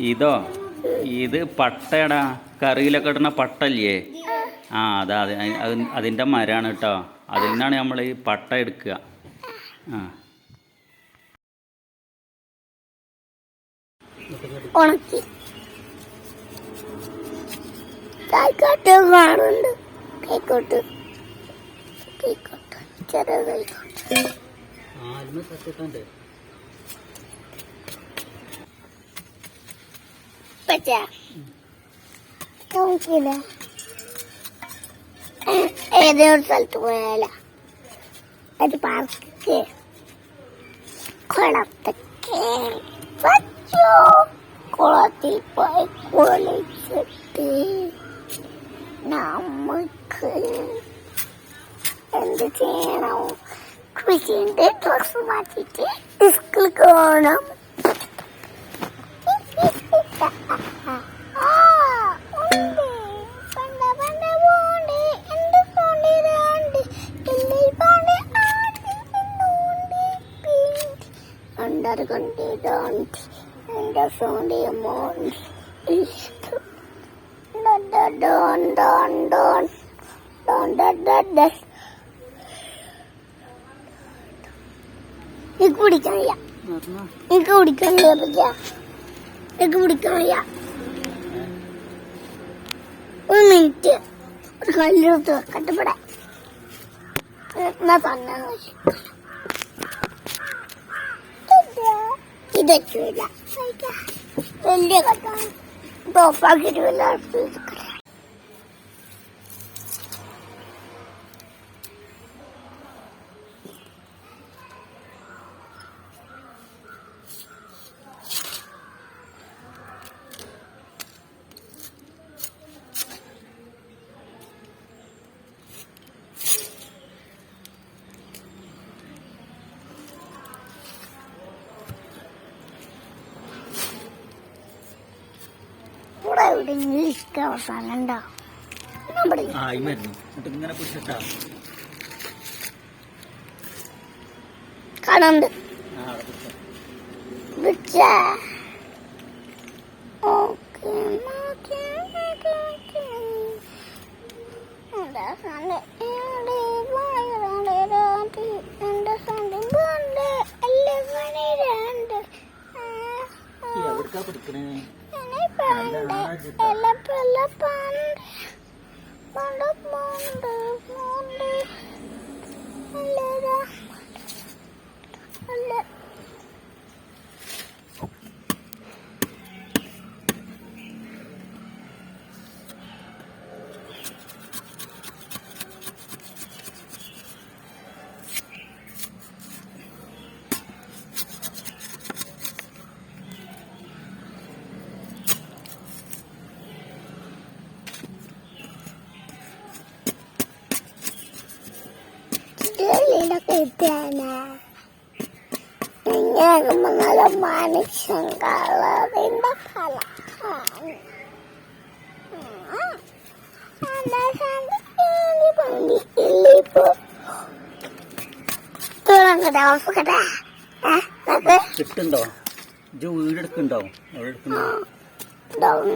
ഇതോ ഇത് പട്ടയടാ, കറിയിലൊക്കെ ഇടുന്ന പട്ടല്ലേ? ആ അതാ അതിൻ്റെ മരമാണ് കേട്ടോ. അതിൽ നിന്നാണ് നമ്മൾ ഈ പട്ട എടുക്കുക. ആ ഉണക്കി കാണുന്നുണ്ട്. കൈക്കോട്ട് ചെറിയ കൈക്കോട്ട് നമുക്കില്ല ഏതോ ഒരു സ്ഥലത്ത് പോയാല അത് പാർക്ക് കുളത്തൊക്കെ കുളത്തിൽ പോയി കുളിച്ചിട്ട് നമുക്ക് എന്ത് ചെയ്യണം? കൃഷിന്റെ ഡ്രസ് മാറ്റിട്ട് സ്കൂളിൽ പോകണം. എനിക്ക് പിടിക്കാൻ വയ്യ. ഒരു മിനിറ്റ് ഒരു കല്ലെടുത്ത് വെക്കട്ടെ ഇവിടെ. എന്നാ തന്നെ ഇതല്ല വലിയ കട്ടാണ്. ടോപ്പാക്കിട്ട് വല്ല അടുത്ത് അവസാനം ഉണ്ടാവും. കാണുന്നുണ്ട്. മനുഷ്യൻ കളറിന്റെ കിട്ടുണ്ടോ? വീടെടുക്കുന്നുണ്ടോ? ഡൗൺ